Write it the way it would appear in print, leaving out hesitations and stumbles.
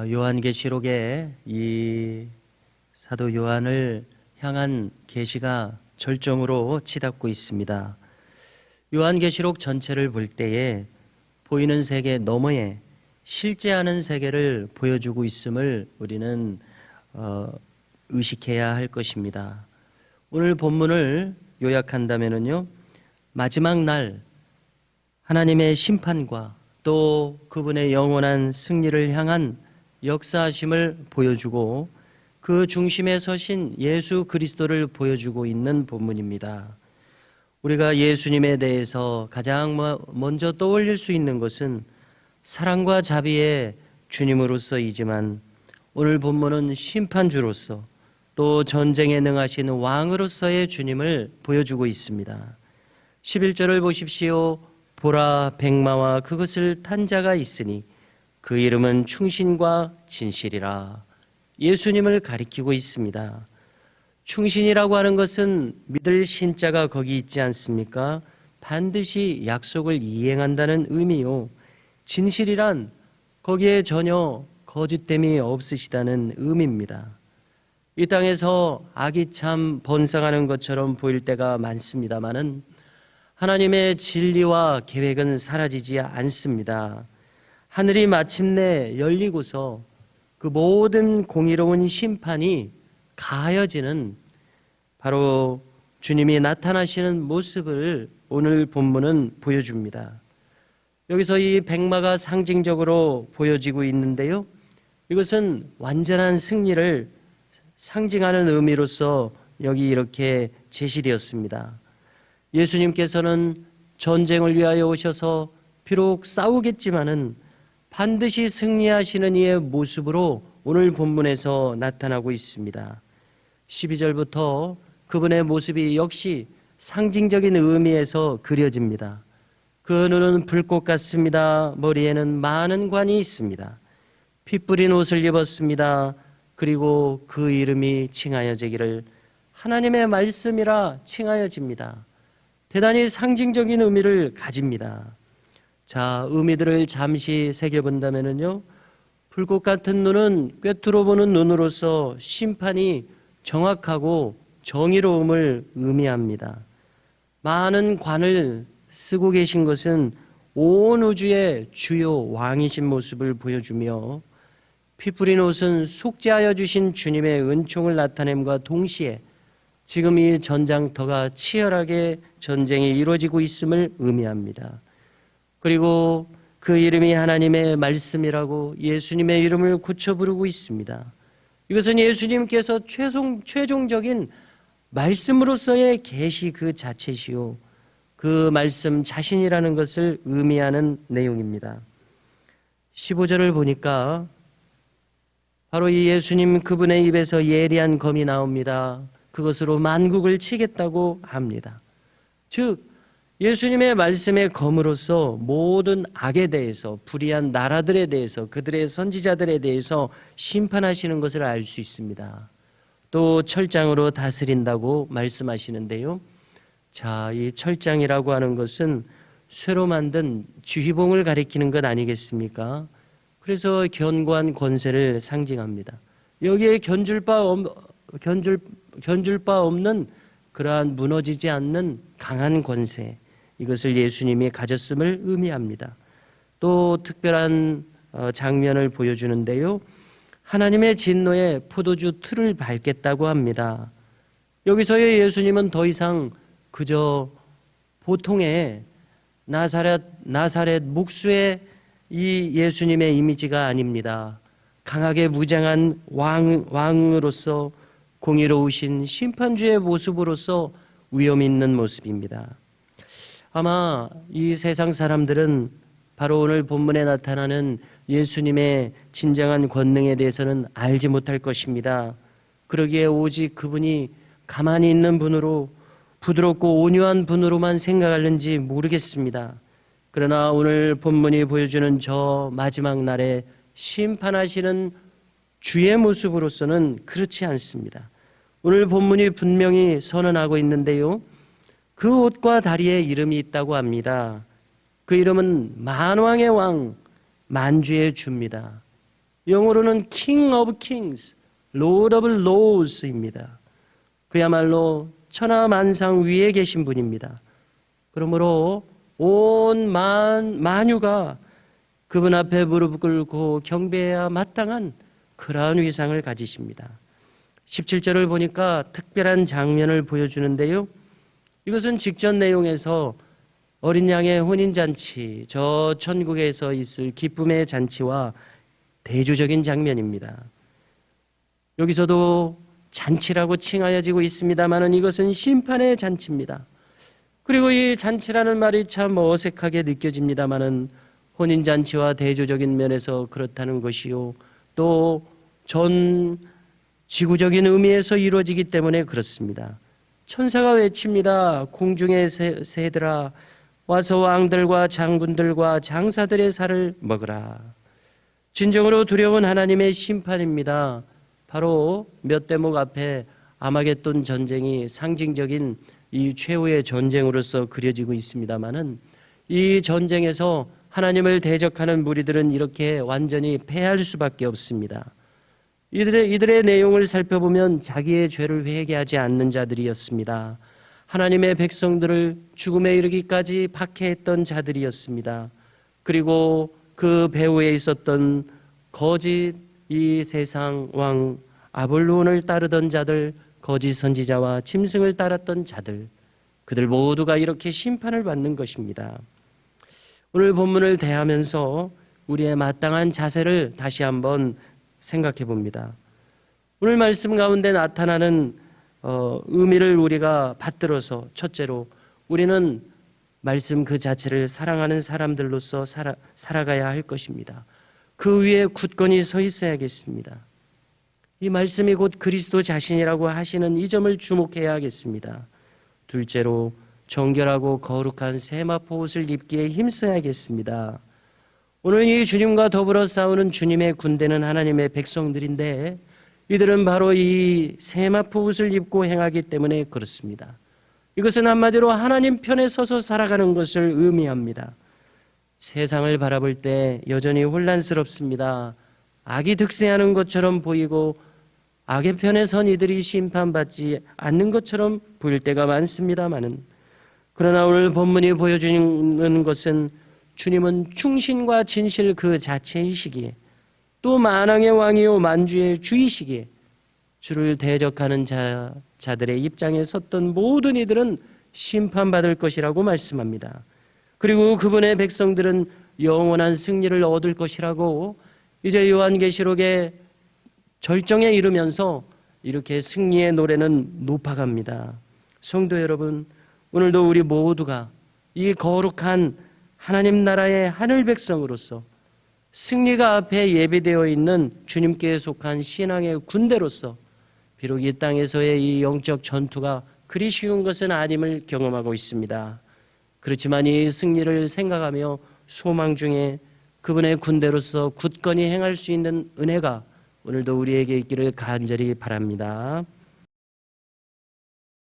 요한계시록에 이 사도 요한을 향한 계시가 절정으로 치닫고 있습니다. 요한계시록 전체를 볼 때에 보이는 세계 너머에 실제하는 세계를 보여주고 있음을 우리는 의식해야 할 것입니다. 오늘 본문을 요약한다면요, 마지막 날 하나님의 심판과 또 그분의 영원한 승리를 향한 역사하심을 보여주고 그 중심에 서신 예수 그리스도를 보여주고 있는 본문입니다. 우리가 예수님에 대해서 가장 먼저 떠올릴 수 있는 것은 사랑과 자비의 주님으로서이지만 오늘 본문은 심판주로서 또 전쟁에 능하신 왕으로서의 주님을 보여주고 있습니다. 11절을 보십시오. 보라, 백마와 그것을 탄 자가 있으니 그 이름은 충신과 진실이라. 예수님을 가리키고 있습니다. 충신이라고 하는 것은 믿을 신자가 거기 있지 않습니까? 반드시 약속을 이행한다는 의미요. 진실이란 거기에 전혀 거짓됨이 없으시다는 의미입니다. 이 땅에서 악이 참 번성하는 것처럼 보일 때가 많습니다마는 하나님의 진리와 계획은 사라지지 않습니다. 하늘이 마침내 열리고서 그 모든 공의로운 심판이 가해지는 바로 주님이 나타나시는 모습을 오늘 본문은 보여줍니다. 여기서 이 백마가 상징적으로 보여지고 있는데요, 이것은 완전한 승리를 상징하는 의미로서 여기 이렇게 제시되었습니다. 예수님께서는 전쟁을 위하여 오셔서 비록 싸우겠지만은 반드시 승리하시는 이의 모습으로 오늘 본문에서 나타나고 있습니다. 12절부터 그분의 모습이 역시 상징적인 의미에서 그려집니다. 그 눈은 불꽃 같습니다. 머리에는 많은 관이 있습니다. 피 뿌린 옷을 입었습니다. 그리고 그 이름이 칭하여지기를 하나님의 말씀이라 칭하여집니다. 대단히 상징적인 의미를 가집니다. 자, 의미들을 잠시 새겨본다면요, 불꽃 같은 눈은 꿰뚫어 보는 눈으로서 심판이 정확하고 정의로움을 의미합니다. 많은 관을 쓰고 계신 것은 온 우주의 주요 왕이신 모습을 보여주며 피 뿌린 옷은 속죄하여 주신 주님의 은총을 나타냄과 동시에 지금 이 전장터가 치열하게 전쟁이 이루어지고 있음을 의미합니다. 그리고 그 이름이 하나님의 말씀이라고 예수님의 이름을 고쳐 부르고 있습니다. 이것은 예수님께서 최종적인 말씀으로서의 계시 그 자체시요, 그 말씀 자신이라는 것을 의미하는 내용입니다. 15절을 보니까 바로 이 예수님 그분의 입에서 예리한 검이 나옵니다. 그것으로 만국을 치겠다고 합니다. 즉 예수님의 말씀의 검으로서 모든 악에 대해서, 불의한 나라들에 대해서, 그들의 선지자들에 대해서 심판하시는 것을 알 수 있습니다. 또 철장으로 다스린다고 말씀하시는데요, 자, 이 철장이라고 하는 것은 쇠로 만든 지휘봉을 가리키는 것 아니겠습니까? 그래서 견고한 권세를 상징합니다. 여기에 견줄 바 없는 그러한 무너지지 않는 강한 권세, 이것을 예수님이 가졌음을 의미합니다. 또 특별한 장면을 보여주는데요, 하나님의 진노의 포도주 틀을 밟겠다고 합니다. 여기서의 예수님은 더 이상 그저 보통의 나사렛 목수의 이 예수님의 이미지가 아닙니다. 강하게 무장한 왕으로서, 공의로우신 심판주의 모습으로서 위험 있는 모습입니다. 아마 이 세상 사람들은 바로 오늘 본문에 나타나는 예수님의 진정한 권능에 대해서는 알지 못할 것입니다. 그러기에 오직 그분이 가만히 있는 분으로, 부드럽고 온유한 분으로만 생각하는지 모르겠습니다. 그러나 오늘 본문이 보여주는 저 마지막 날에 심판하시는 주의 모습으로서는 그렇지 않습니다. 오늘 본문이 분명히 선언하고 있는데요, 그 옷과 다리에 이름이 있다고 합니다. 그 이름은 만왕의 왕, 만주의 주입니다. 영어로는 King of Kings, Lord of Lords입니다. 그야말로 천하만상 위에 계신 분입니다. 그러므로 온 만유가 그분 앞에 무릎 꿇고 경배해야 마땅한 그러한 위상을 가지십니다. 17절을 보니까 특별한 장면을 보여주는데요. 이것은 직전 내용에서 어린 양의 혼인잔치, 저 천국에서 있을 기쁨의 잔치와 대조적인 장면입니다. 여기서도 잔치라고 칭하여지고 있습니다만 이것은 심판의 잔치입니다. 그리고 이 잔치라는 말이 참 어색하게 느껴집니다만 혼인잔치와 대조적인 면에서 그렇다는 것이요, 또 전 지구적인 의미에서 이루어지기 때문에 그렇습니다. 천사가 외칩니다. 공중의 새들아 와서 왕들과 장군들과 장사들의 살을 먹으라. 진정으로 두려운 하나님의 심판입니다. 바로 몇 대목 앞에 아마겟돈 전쟁이 상징적인 이 최후의 전쟁으로서 그려지고 있습니다마는 이 전쟁에서 하나님을 대적하는 무리들은 이렇게 완전히 패할 수밖에 없습니다. 이들의 내용을 살펴보면 자기의 죄를 회개하지 않는 자들이었습니다. 하나님의 백성들을 죽음에 이르기까지 박해했던 자들이었습니다. 그리고 그 배후에 있었던 거짓 이 세상 왕 아볼론을 따르던 자들, 거짓 선지자와 짐승을 따랐던 자들, 그들 모두가 이렇게 심판을 받는 것입니다. 오늘 본문을 대하면서 우리의 마땅한 자세를 다시 한번 생각해 봅니다. 오늘 말씀 가운데 나타나는 의미를 우리가 받들어서 첫째로 우리는 말씀 그 자체를 사랑하는 사람들로서 살아가야 할 것입니다. 그 위에 굳건히 서 있어야겠습니다. 이 말씀이 곧 그리스도 자신이라고 하시는 이 점을 주목해야 하겠습니다. 둘째로 정결하고 거룩한 세마포 옷을 입기에 힘써야겠습니다. 오늘 이 주님과 더불어 싸우는 주님의 군대는 하나님의 백성들인데 이들은 바로 이 세마포 옷을 입고 행하기 때문에 그렇습니다. 이것은 한마디로 하나님 편에 서서 살아가는 것을 의미합니다. 세상을 바라볼 때 여전히 혼란스럽습니다. 악이 득세하는 것처럼 보이고 악의 편에 선 이들이 심판받지 않는 것처럼 보일 때가 많습니다마는, 그러나 오늘 본문이 보여주는 것은 주님은 충신과 진실 그 자체이시기에, 또 만왕의 왕이요 만주의 주이시기에 주를 대적하는 자들의 입장에 섰던 모든 이들은 심판받을 것이라고 말씀합니다. 그리고 그분의 백성들은 영원한 승리를 얻을 것이라고 이제 요한계시록의 절정에 이르면서 이렇게 승리의 노래는 높아갑니다. 성도 여러분, 오늘도 우리 모두가 이 거룩한 하나님 나라의 하늘 백성으로서 승리가 앞에 예비되어 있는 주님께 속한 신앙의 군대로서 비록 이 땅에서의 이 영적 전투가 그리 쉬운 것은 아님을 경험하고 있습니다. 그렇지만 이 승리를 생각하며 소망 중에 그분의 군대로서 굳건히 행할 수 있는 은혜가 오늘도 우리에게 있기를 간절히 바랍니다.